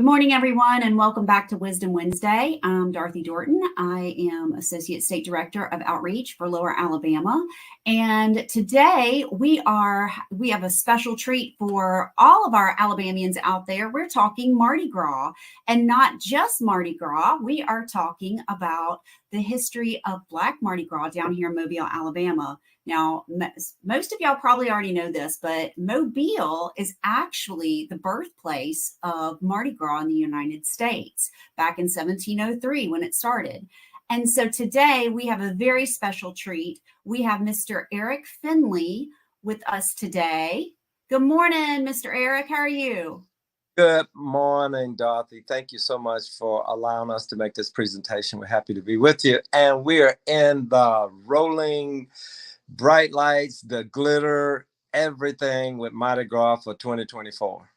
Good morning, everyone, and welcome back to Wisdom Wednesday. I'm Dorothy Dorton. I am Associate State Director of Outreach for Lower Alabama. And today we have a special treat for all of our Alabamians out there. We're talking Mardi Gras, and not just Mardi Gras. We are talking about the history of Black Mardi Gras down here in Mobile, Alabama. Now, most of y'all probably already know this, but Mobile is actually the birthplace of Mardi Gras in the United States back in 1703 when it started. And so today we have a very special treat. We have Mr. Eric Finley with us today. Good morning, Mr. Eric. How are you? Good morning, Dorothy. Thank you so much for allowing us to make this presentation. We're happy to be with you. And we're in the rolling bright lights, the glitter, everything with Mardi Gras for 2024.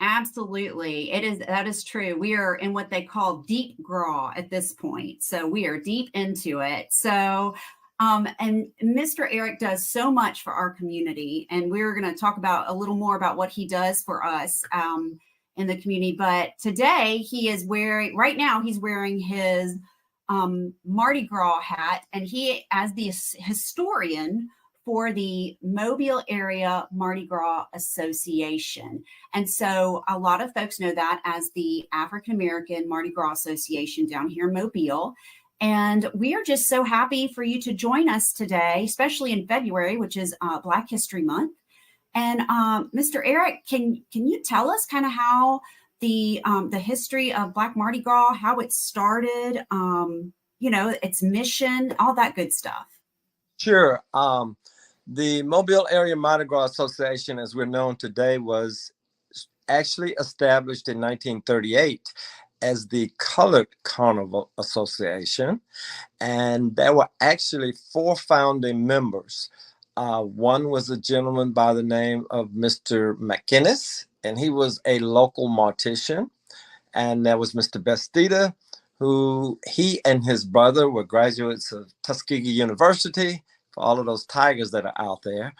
Absolutely. That is true. We are in what they call deep gras at this point. So we are deep into it. So and Mr. Eric does so much for our community, and we're going to talk about a little more about what he does for us in the community. But today he's wearing his Mardi Gras hat, and he, as the historian for the Mobile Area Mardi Gras Association. And so a lot of folks know that as the African American Mardi Gras Association down here in Mobile. And we are just so happy for you to join us today, especially in February, which is Black History Month. And Mr. Eric, can you tell us kind of how the history of Black Mardi Gras, how it started, its mission, all that good stuff? Sure. The Mobile Area Mardi Gras Association, as we're known today, was actually established in 1938 as the Colored Carnival Association. And there were actually 4 founding members. One was a gentleman by the name of Mr. McInnes, and he was a local mortician. And there was Mr. Bestida, who he and his brother were graduates of Tuskegee University, for all of those tigers that are out there.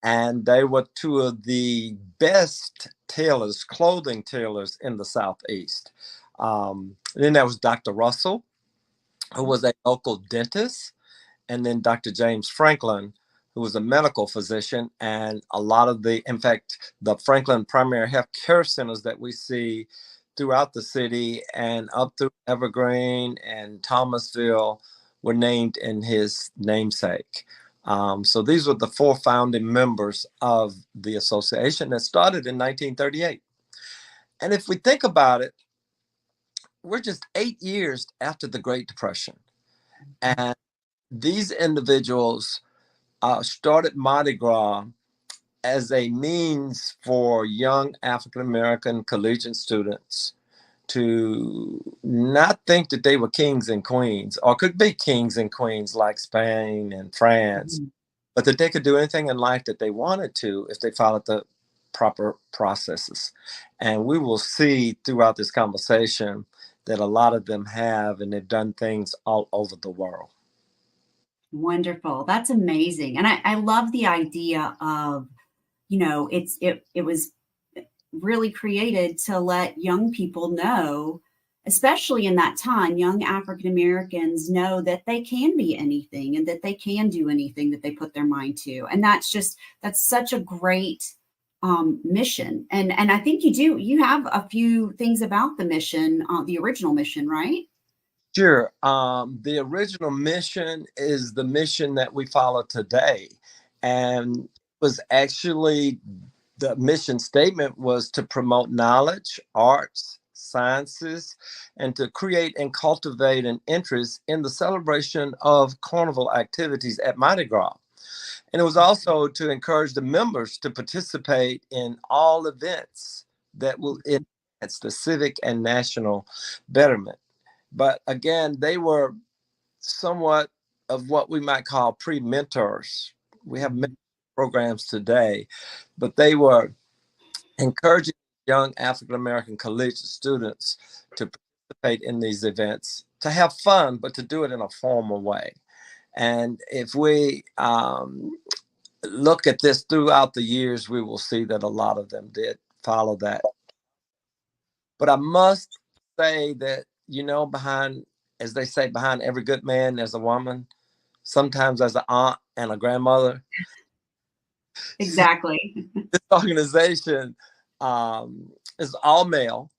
And they were 2 of the best tailors, clothing tailors in the Southeast. Then there was Dr. Russell, who was a local dentist. And then Dr. James Franklin, who was a medical physician. And a lot of the Franklin primary health care centers that we see throughout the city and up through Evergreen and Thomasville were named in his namesake. So these were the 4 founding members of the association that started in 1938. And if we think about it, we're just 8 years after the Great Depression. And these individuals started Mardi Gras as a means for young African-American collegiate students to not think that they were kings and queens, or could be kings and queens like Spain and France, but that they could do anything in life that they wanted to if they followed the proper processes. And we will see throughout this conversation that a lot of them have, and they've done things all over the world. Wonderful. That's amazing. And I love the idea of, it was really created to let young people know, especially in that time, young African Americans know that they can be anything and that they can do anything that they put their mind to. And that's such a great mission. And I think you have a few things about the mission, the original mission, right? Sure. The original mission is the mission that we follow today. And it was actually, the mission statement was to promote knowledge, arts, sciences, and to create and cultivate an interest in the celebration of carnival activities at Mardi Gras. And it was also to encourage the members to participate in all events that will enhance the civic and national betterment. But again, they were somewhat of what we might call pre-mentors. We have many programs today, but they were encouraging young African-American collegiate students to participate in these events, to have fun, but to do it in a formal way. And if we look at this throughout the years, we will see that a lot of them did follow that. But I must say that, behind, as they say, behind every good man, there's a woman, sometimes there's an aunt and a grandmother. Exactly. This organization is all male,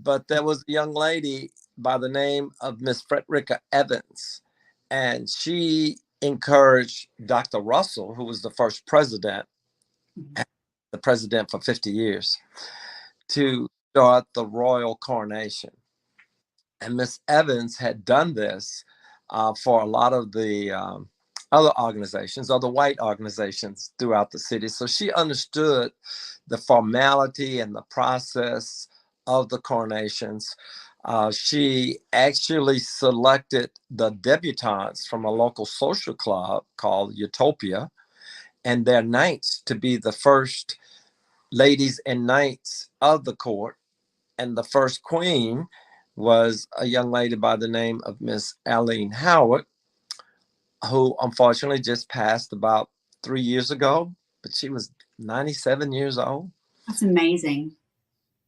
but there was a young lady by the name of Miss Frederica Evans, and she encouraged Dr. Russell, who was the first president, the president for 50 years, to start the royal coronation. And Miss Evans had done this for a lot of the other organizations, other white organizations throughout the city. So she understood the formality and the process of the coronations. She actually selected the debutantes from a local social club called Utopia and their knights to be the first ladies and knights of the court. And the first queen was a young lady by the name of Miss Aline Howard, who unfortunately just passed about 3 years ago, but she was 97 years old. That's amazing.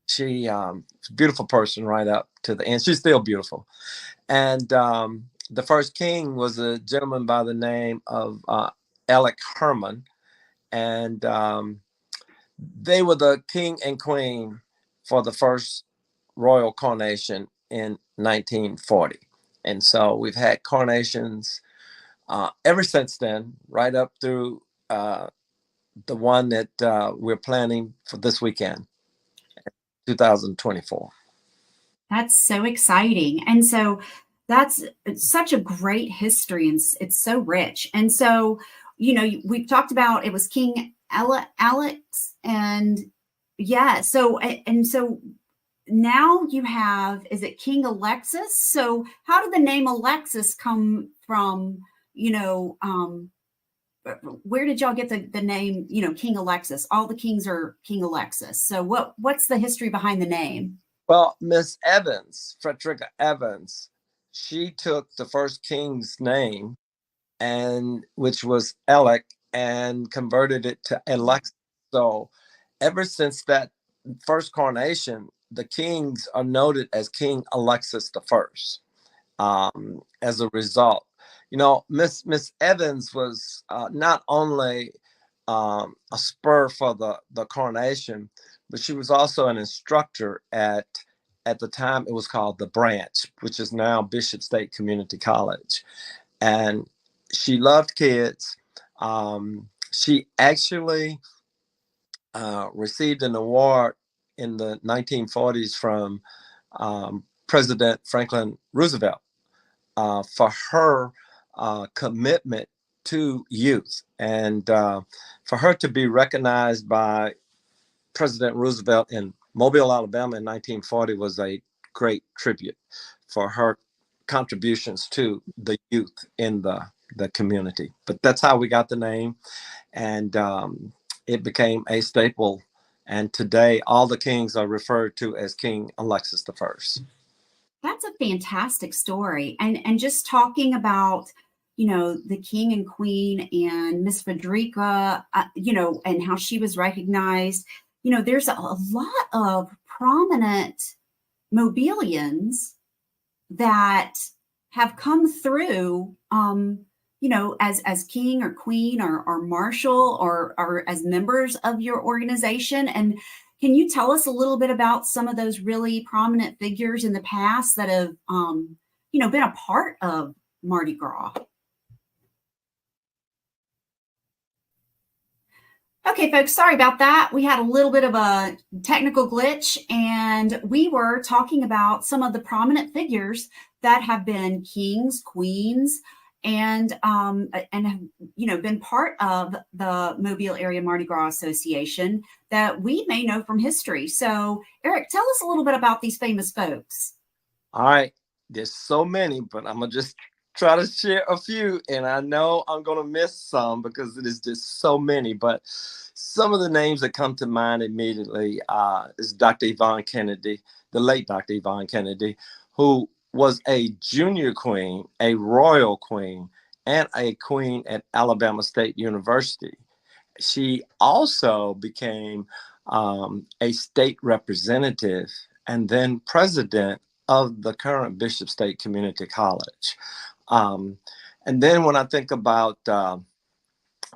She was a beautiful person right up to the end. She's still beautiful. And the first king was a gentleman by the name of Alec Herman. And they were the king and queen for the first royal coronation in 1940. And so we've had coronations ever since then, right up through the one that we're planning for this weekend, 2024. That's so exciting. And so that's such a great history, and it's so rich. And so, we've talked about it was King Alex, and yeah, so now you have, is it King Alexis? So how did the name Alexis come from? Where did y'all get the name, King Alexis? All the kings are King Alexis. So what's the history behind the name? Well, Miss Evans, Frederica Evans, she took the first king's name, and which was Alec, and converted it to Alex. So ever since that first coronation, the kings are noted as King Alexis the First. As a result, Miss Evans was not only a spur for the coronation, but she was also an instructor at the time it was called the Branch, which is now Bishop State Community College, and she loved kids. She actually received an award in the 1940s from President Franklin Roosevelt for her commitment to youth, and for her to be recognized by President Roosevelt in Mobile, Alabama in 1940 was a great tribute for her contributions to the youth in the community. But that's how we got the name, and it became a staple. And today, all the kings are referred to as King Alexis the First. That's a fantastic story. And just talking about, the king and queen and Miss Frederica, and how she was recognized, there's a lot of prominent Mobilians that have come through, as king or queen or marshal or as members of your organization. And can you tell us a little bit about some of those really prominent figures in the past that have, been a part of Mardi Gras? Okay, folks, sorry about that. We had a little bit of a technical glitch, and we were talking about some of the prominent figures that have been kings, queens, and have, been part of the Mobile Area Mardi Gras Association that we may know from history. So, Eric, tell us a little bit about these famous folks. All right, there's so many, but I'm gonna just try to share a few, and I know I'm gonna miss some because it is just so many. But some of the names that come to mind immediately is Dr. Yvonne Kennedy, the late Dr. Yvonne Kennedy, who was a junior queen, a royal queen, and a queen at Alabama State University. She also became a state representative and then president of the current Bishop State Community College. Um, and then when I think about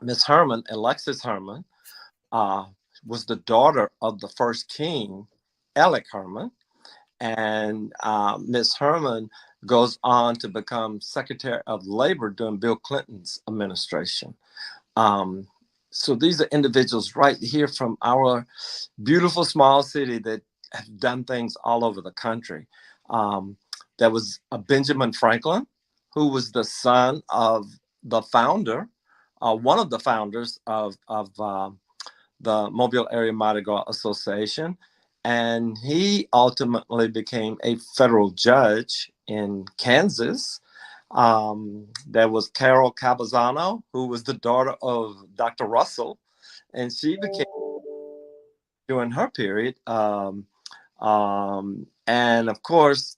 Miss Herman, Alexis Herman, uh, was the daughter of the first king, Alec Herman. And Miss Herman goes on to become Secretary of Labor during Bill Clinton's administration. Um, so these are individuals right here from our beautiful small city that have done things all over the country. There was a Benjamin Franklin, who was the son of the founder, one of the founders of the Mobile Area Mardi Gras Association. And he ultimately became a federal judge in Kansas. There was Carol Cabazano, who was the daughter of Dr. Russell, and she became during her period. And of course,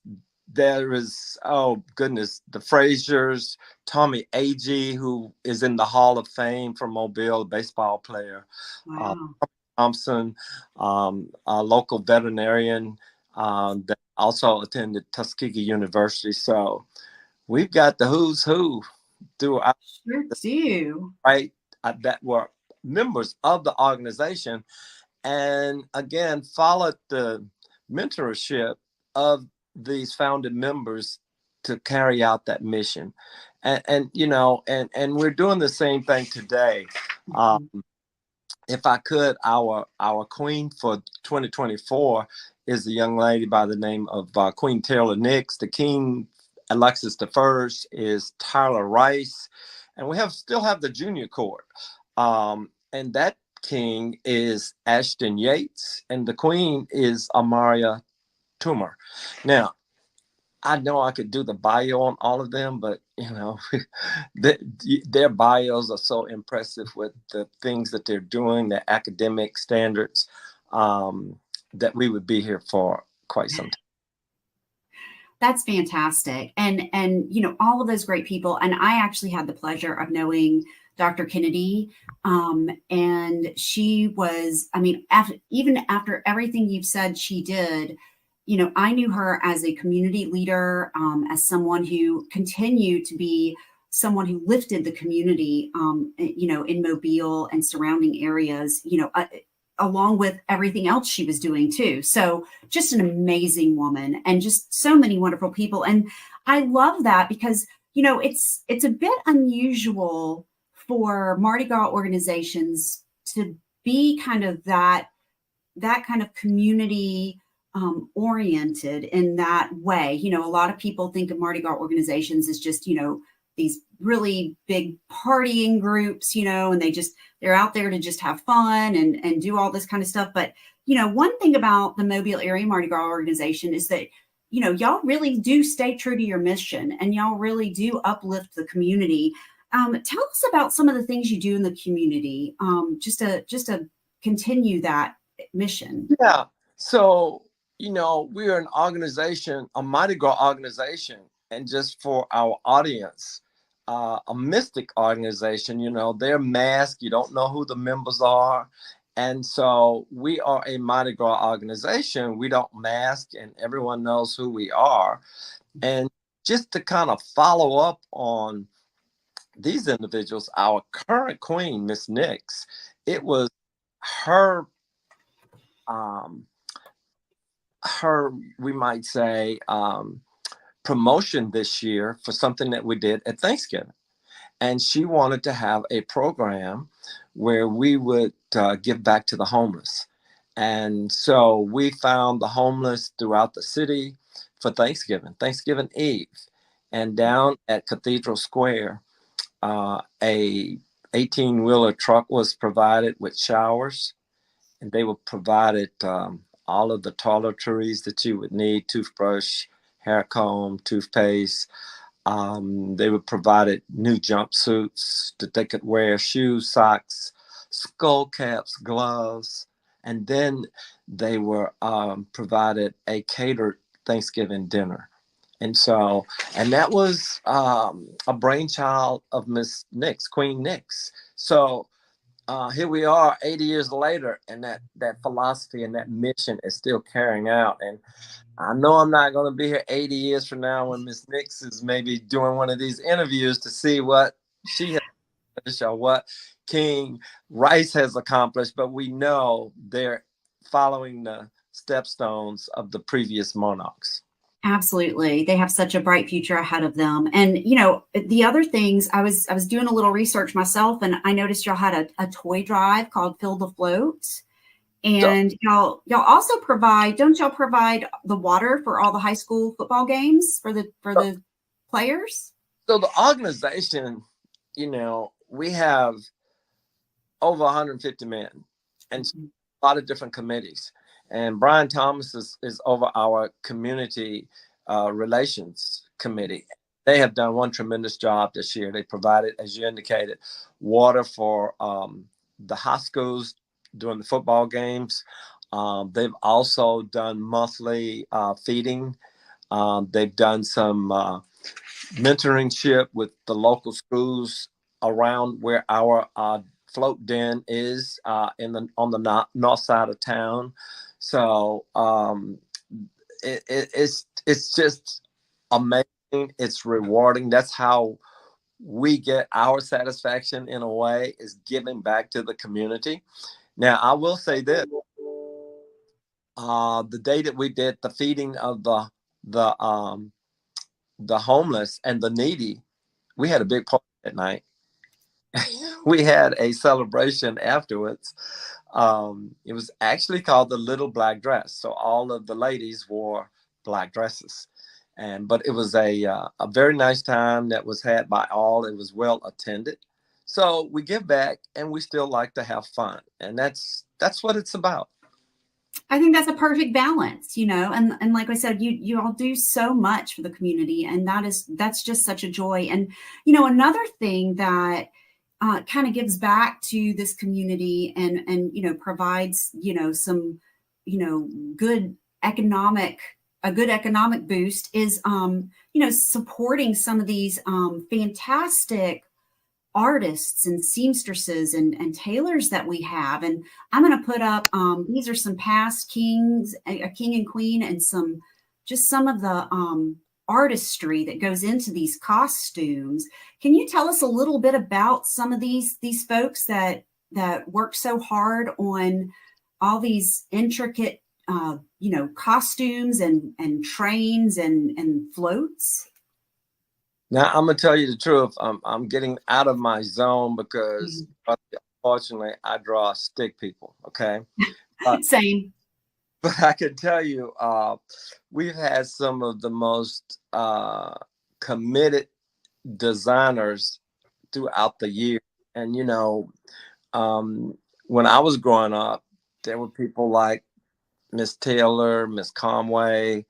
there is, oh goodness, the Fraziers, Tommy Agee, who is in the Hall of Fame for Mobile, a baseball player. Wow. Thompson, a local veterinarian that also attended Tuskegee University. So we've got the who's who throughout Sure the do. right that were members of the organization, and again followed the mentorship of these founding members to carry out that mission. And you know, and we're doing the same thing today. Mhm. If I could, our queen for 2024 is a young lady by the name of Queen Taylor Nix. The king, Alexis the First, is Tyler Rice, and we still have the junior court, and that king is Ashton Yates, and the queen is Amaria Toomer. Now, I know I could do the bio on all of them, but you know, their bios are so impressive with the things that they're doing, their academic standards, that we would be here for quite some time. That's fantastic. And you know, all of those great people. And I actually had the pleasure of knowing Dr. Kennedy. And she was, I mean, even after everything you've said she did, you know, I knew her as a community leader, as someone who continued to be someone who lifted the community, you know, in Mobile and surrounding areas, you know, along with everything else she was doing too. So just an amazing woman and just so many wonderful people. And I love that because, you know, it's a bit unusual for Mardi Gras organizations to be kind of that kind of community oriented in that way. You know, a lot of people think of Mardi Gras organizations as just, you know, these really big partying groups, you know, and they're out there to just have fun and do all this kind of stuff. But, you know, one thing about the Mobile Area Mardi Gras organization is that, you know, y'all really do stay true to your mission and y'all really do uplift the community. Tell us about some of the things you do in the community, just to continue that mission. Yeah. So, you know, we're an organization, a Mardi Gras organization, and just for our audience, a mystic organization. You know, they're masked. You don't know who the members are. And so we are a Mardi Gras organization. We don't mask, and everyone knows who we are. And just to kind of follow up on these individuals, our current queen, Miss Nix, it was her um, her, we might say, promotion this year for something that we did at Thanksgiving. And she wanted to have a program where we would give back to the homeless. And so we found the homeless throughout the city for Thanksgiving Eve. And down at Cathedral Square, a 18-wheeler truck was provided with showers, and they were provided all of the toiletries that you would need: toothbrush, hair comb, toothpaste. They were provided new jumpsuits that they could wear, shoes, socks, skull caps, gloves, and then they were provided a catered Thanksgiving dinner. And so, and that was a brainchild of Miss Nix, Queen Nix. So here we are 80 years later, and that philosophy and that mission is still carrying out. And I know I'm not going to be here 80 years from now when Miss Nix is maybe doing one of these interviews to see what she has accomplished or what King Rice has accomplished, but we know they're following the stepstones of the previous monarchs. Absolutely. They have such a bright future ahead of them. And you know, the other things, I was doing a little research myself, and I noticed y'all had a toy drive called Fill the Float. So, And y'all also provide, don't y'all provide the water for all the high school football games for the players? so the organization, we have over 150 men and a lot of different committees. And Brian Thomas is over our community relations committee. They have done one tremendous job this year. They provided, as you indicated, water for the high schools during the football games. They've also done monthly feeding. They've done some mentoringship with the local schools around where our float den is on the north side of town. So it's just amazing. It's rewarding. That's how we get our satisfaction in a way, is giving back to the community. Now, I will say this: the day that we did the feeding of the homeless and the needy, we had a big party that night. We had a celebration afterwards. It was actually called the Little Black Dress. So all of the ladies wore black dresses, but it was a very nice time that was had by all. It was well attended. So we give back, and we still like to have fun, and that's what it's about. I think that's a perfect balance, you know, and like I said, you all do so much for the community, and that's just such a joy. And you know, another thing that kind of gives back to this community and you know provides some good economic a good economic boost is supporting some of these fantastic artists and seamstresses and tailors that we have. And I'm going to put up, these are some past kings, a king and queen, and some of the artistry that goes into these costumes. Can you tell us a little bit about some of these folks that work so hard on all these intricate costumes and trains and floats? Now, I'm gonna tell you the truth. I'm getting out of my zone because, unfortunately, I draw stick people. Okay, Same. but I can tell you, we've had some of the most committed designers throughout the year. And when I was growing up, there were people like Miss Taylor, Miss Conway,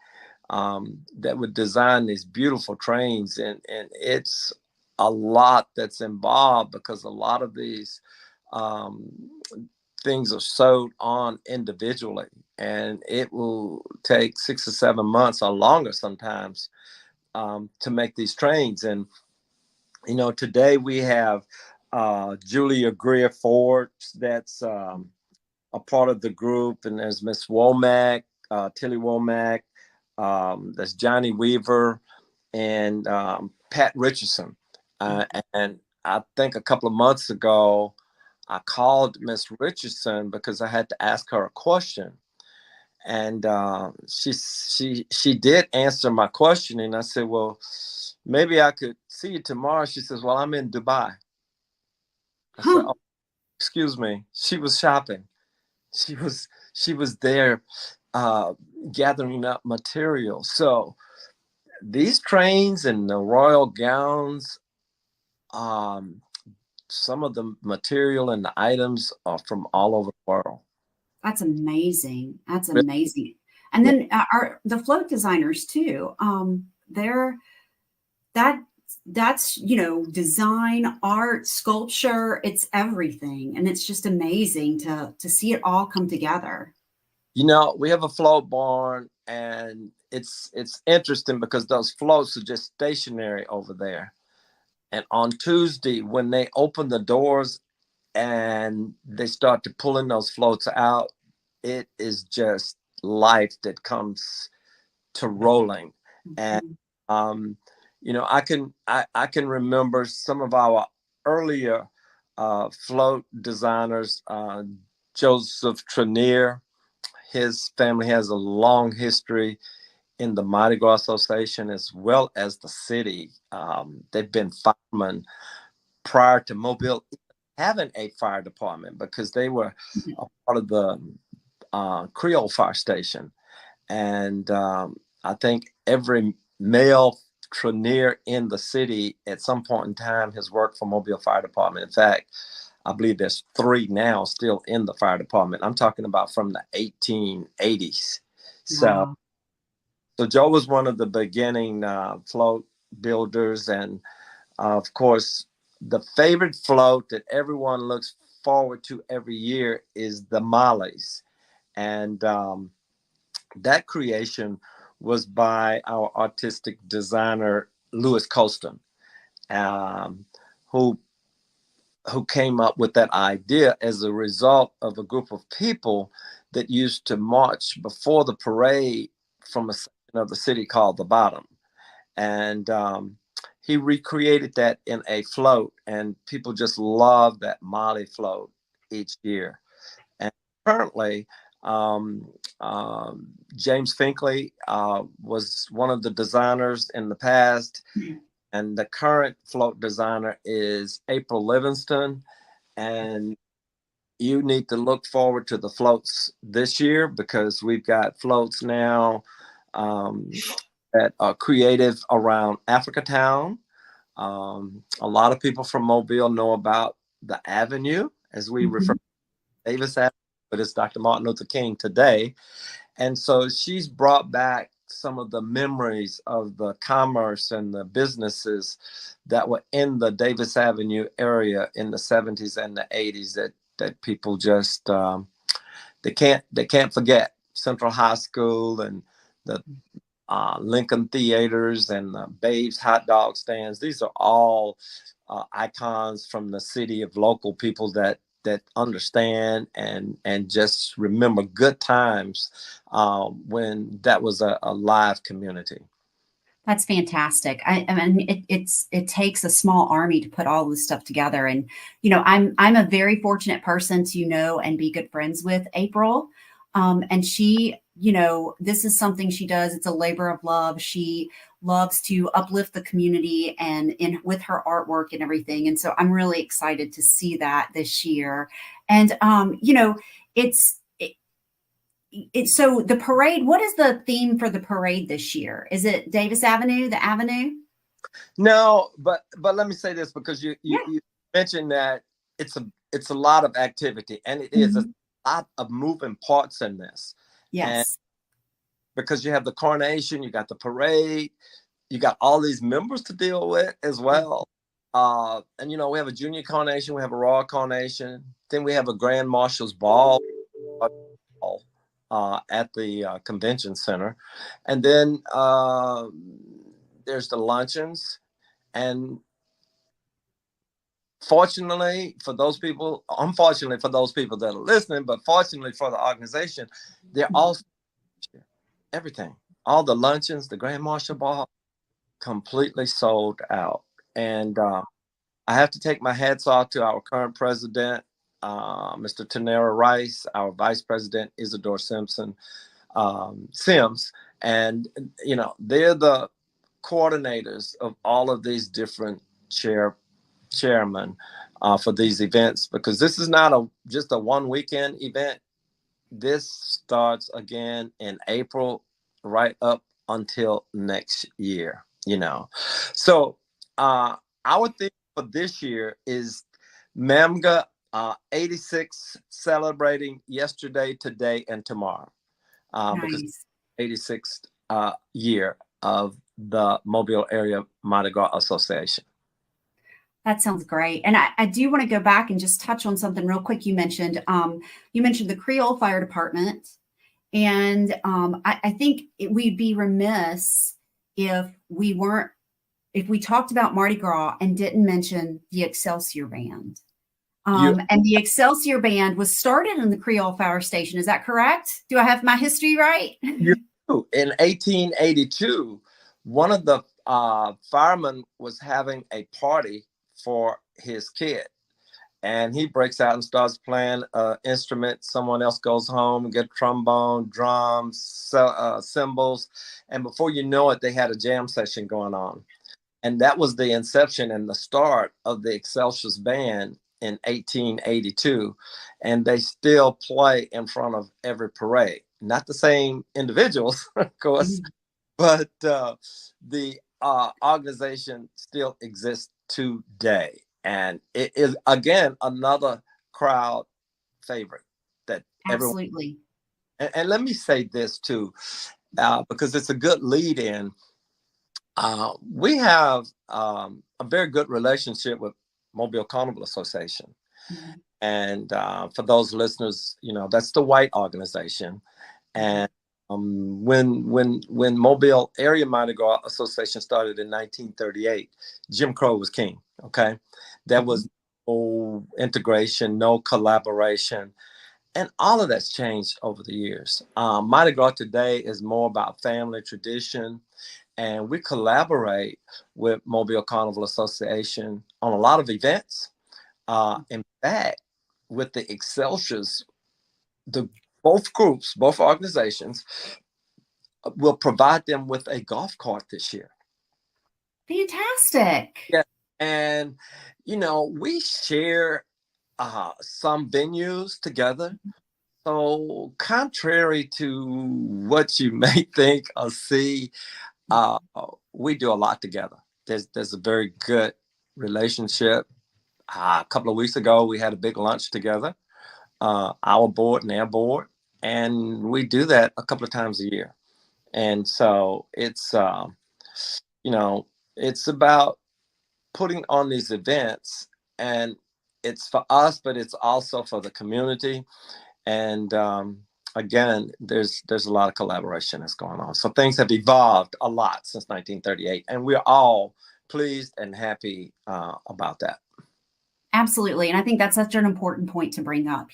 that would design these beautiful trains, and it's a lot that's involved because a lot of these um, things are sewed on individually, and it will take 6 or 7 months or longer sometimes to make these trains. And today we have Julia Greer Ford, that's a part of the group, and there's Miss Womack, Tilly Womack, that's Johnny Weaver, and Pat Richardson. And I think a couple of months ago, I called Miss Richardson because I had to ask her a question, and she did answer my question, and I said, "Well, maybe I could see you tomorrow." She says, "Well, I'm in Dubai." I said, Huh. "Oh, excuse me." She was shopping. She was there uh, gathering up material. So these trains and the royal gowns, um, some of the material and the items are from all over the world. That's amazing. That's But, amazing. And yeah, then our the float designers too. They're that that's design, art, sculpture. It's everything, and it's just amazing to see it all come together. we have a float barn, and it's interesting because those floats are just stationary over there. And on Tuesday, when they open the doors and they start to pulling those floats out, it is just life that comes to rolling. And Mhm. you know, I can remember some of our earlier float designers, Joseph Trenier. His family has a long history in the Mardi Gras Association as well as the city. They've been firemen prior to Mobile having a fire department, because they were a part of the Creole Fire Station. And I think every male traineer in the city at some point in time has worked for Mobile Fire Department. In fact, I believe there's 3 now still in the fire department. I'm talking about from the 1880s. So, Wow. so Joe was one of the beginning float builders, and of course, the favorite float that everyone looks forward to every year is the Mollies, and that creation was by our artistic designer Louis Colston, um, who came up with that idea as a result of a group of people that used to march before the parade from a section of the city called the Bottom. And he recreated that in a float, and people just love that Molly float each year. And currently, um, James Finkley was one of the designers in the past, and the current float designer is April Livingston. And you need to look forward to the floats this year, because we've got floats now um, that are creative around Africa Town. A lot of people from Mobile know about the Avenue, as we refer Mhm. to Davis Avenue, but it's Dr. Martin Luther King today. And so she's brought back some of the memories of the commerce and the businesses that were in the Davis Avenue area in the 70s and the 80s, that people just they can't forget. Central High School and the Lincoln Theaters and the Babe's hot dog stands. These are all icons from the city of local people that understand and just remember good times when that was a live community. That's fantastic. I mean, it takes a small army to put all this stuff together. And I'm a very fortunate person to know and be good friends with April. And she, this is something she does. It's a labor of love. She loves to uplift the community and in with her artwork and everything. And so I'm really excited to see that this year. And it's so the parade, what is the theme for the parade this year? Is it Davis Avenue, the Avenue? No, but let me say this, because Yeah. you mentioned that it's a lot of activity, and it is a Mhm. lot of moving parts in this. And Yes. because you have the coronation, you got the parade, you got all these members to deal with as well. And we have a junior coronation, we have a royal coronation, then we have a grand marshal's ball at the convention center, and then there's the luncheons. And fortunately for those people, unfortunately for those people that are listening, but fortunately for the organization, they're all everything, all the luncheons, the grand marshal ball, completely sold out. And I have to take my hats off to our current president, Mr. Tanera Rice, our vice president, Isidore Sims. And, they're the coordinators of all of these different chairmen for these events, because this is not just a one weekend event. This starts again in April, right up until next year. So our theme for this year is MAMGA 86, celebrating yesterday, today, and tomorrow, because Nice. 86th year of the Mobile Area Mardi Gras Association. That sounds great. And I do want to go back and just touch on something real quick. You mentioned the Creole Fire Department. And I think we'd be remiss if we talked about Mardi Gras and didn't mention the Excelsior Band. You And the Excelsior Band was started in the Creole Fire Station. Is that correct? Do I have my history right? you in 1882, one of the firemen was having a party for his kid, and he breaks out and starts playing an instrument. Someone else goes home and get trombone, drums, cymbals, and before you know it, they had a jam session going on. And that was the inception and the start of the Excelsius Band in 1882. And they still play in front of every parade. Not the same individuals, of course, but the organization still exists today. And it is, again, another crowd favorite that everyone. Absolutely. And let me say this too, because it's a good lead in. We have a very good relationship with Mobile Carnival Association. Mhm. And for those listeners, that's the white organization. And when Mobile Area Mardi Gras Association started in 1938, Jim Crow was king. Okay, there was no integration, no collaboration, and all of that's changed over the years. Mardi Gras today is more about family tradition, and we collaborate with Mobile Carnival Association on a lot of events. In fact, with the Excelsiors, the both groups, both organizations, will provide them with a golf cart this year. Fantastic. Yeah, and we share some venues together. So, contrary to what you may think or see, uh, we do a lot together. There's a very good relationship. A couple of weeks ago, we had a big lunch together, our board and their board, and we do that a couple of times a year. And so you know, it's about putting on these events, and it's for us, but it's also for the community. And again, there's a lot of collaboration that's going on. So things have evolved a lot since 1938, and we're all pleased and happy about that. Absolutely. And I think that's such an important point to bring up.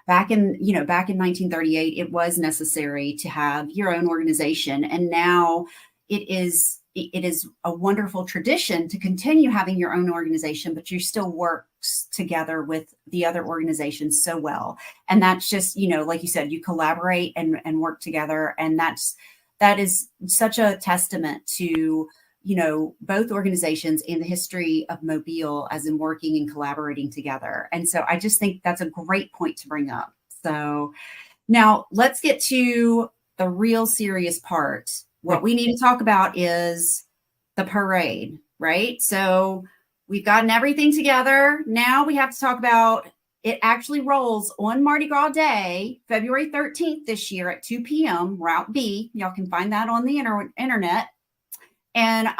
Back in 1938, it was necessary to have your own organization. And now it is a wonderful tradition to continue having your own organization, but you still works together with the other organizations so well. And that's just, like you said, you collaborate and work together. And that is such a testament to both organizations and the history of Mobile as in working and collaborating together. And so I just think that's a great point to bring up. So now let's get to the real serious part. What we need to talk about is the parade, right? So we've gotten everything together. Now we have to talk about it actually rolls on Mardi Gras Day, February 13th this year at 2 p.m., Route B. Y'all can find that on the internet. And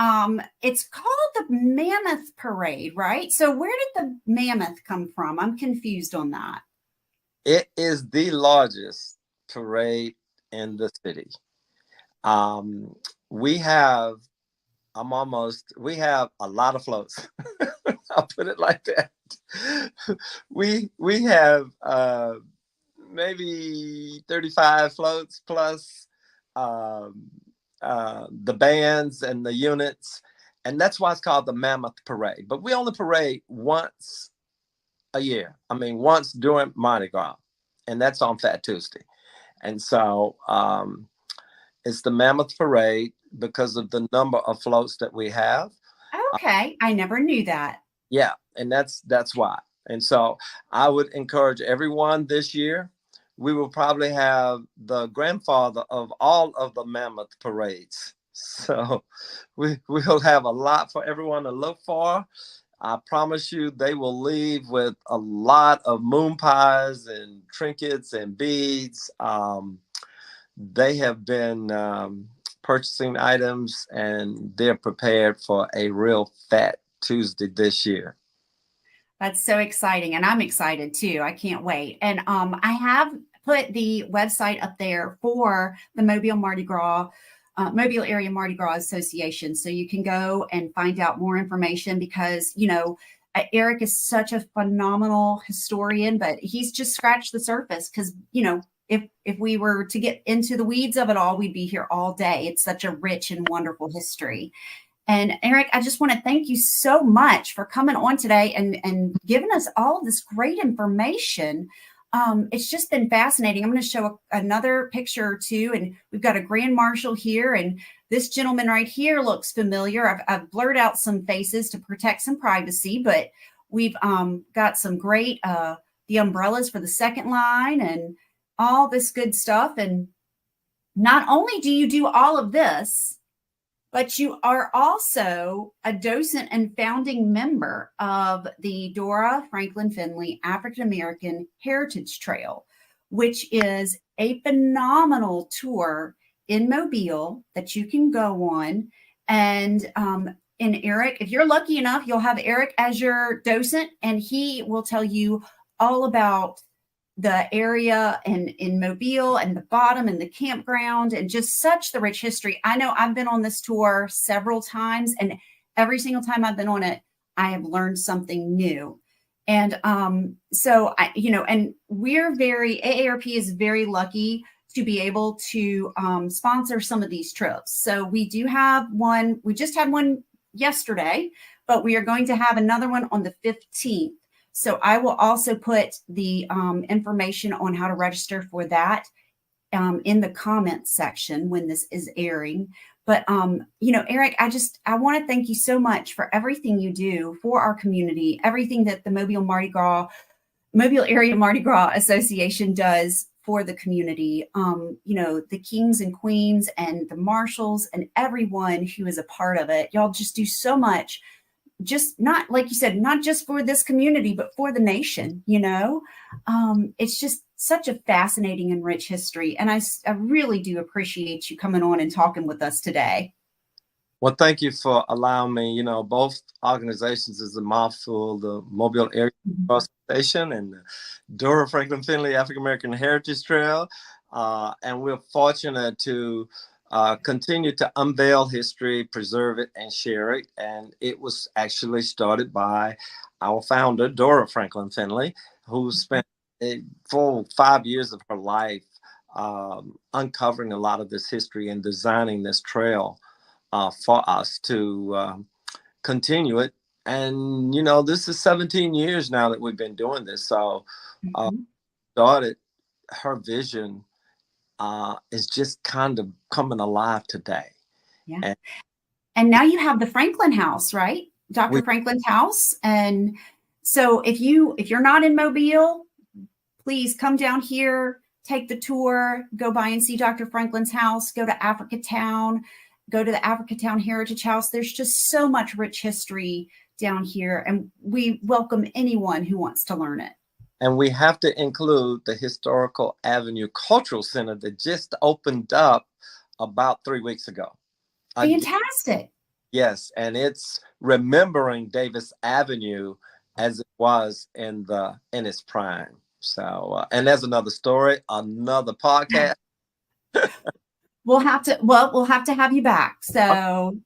it's called the Mammoth Parade, right? So where did the mammoth come from? I'm confused on that. It is the largest parade in the city. We have we have a lot of floats. I'll put it like that. We have maybe 35 floats plus um, the bands and the units, and that's why it's called the Mammoth Parade. But we only parade once a year. I mean, once during Mardi Gras, and that's on Fat Tuesday. And so it's the Mammoth Parade because of the number of floats that we have. Okay, I never knew that. Yeah, and that's why. And so I would encourage everyone this year. We will probably have the grandfather of all of the Mammoth parades. So we'll have a lot for everyone to look for. I promise you, they will leave with a lot of moon pies and trinkets and beads. They have been purchasing items, and they're prepared for a real Fat Tuesday this year. That's so exciting. And I'm excited too. I can't wait. And I have put the website up there for the Mobile Area Mardi Gras Association. So you can go and find out more information because, Eric is such a phenomenal historian, but he's just scratched the surface because, if we were to get into the weeds of it all, we'd be here all day. It's such a rich and wonderful history. And Eric, I just want to thank you so much for coming on today and giving us all of this great information. It's just been fascinating. I'm going to show another picture or two, and we've got a grand marshal here, and this gentleman right here looks familiar. I've blurred out some faces to protect some privacy, but we've got some great the umbrellas for the second line and all this good stuff. And not only do you do all of this, but you are also a docent and founding member of the Dora Franklin Finley African American Heritage Trail, which is a phenomenal tour in Mobile that you can go on. And Eric, if you're lucky enough, you'll have Eric as your docent, and he will tell you all about the area and in Mobile and the bottom and the campground and just such the rich history. I know I've been on this tour several times, and every single time I've been on it, I have learned something new. And so and AARP is very lucky to be able to sponsor some of these trips. So we do have one. We just had one yesterday, but we are going to have another one on the 15th. So I will also put the information on how to register for that in the comments section when this is airing. But, Eric, I want to thank you so much for everything you do for our community, everything that the Mobile Area Mardi Gras Association does for the community. The kings and queens and the marshals and everyone who is a part of it. Y'all just do so much. Just not, like you said, not just for this community, but for the nation, it's just such a fascinating and rich history. And I really do appreciate you coming on and talking with us today. Well, thank you for allowing me. Both organizations is a mouthful, the Mobile Area Association and the Dora Franklin Finley African American Heritage Trail. And we're fortunate to continue to unveil history, preserve it, and share it. And it was actually started by our founder, Dora Franklin Finley, who spent a full 5 years of her life uncovering a lot of this history and designing this trail for us to continue it. And, this is 17 years now that we've been doing this. So started her vision is just kind of coming alive today. Yeah. And now you have the Franklin House, right? Dr. Franklin's house. And so if you're not in Mobile, please come down here, take the tour, go by and see Dr. Franklin's house, go to Africatown, go to the Africatown Heritage House. There's just so much rich history down here, and we welcome anyone who wants to learn it. And we have to include the Historical Avenue Cultural Center that just opened up about 3 weeks ago. Fantastic. Yes, and it's remembering Davis Avenue as it was in its prime. So, and there's another story, another podcast. We'll have to have you back. So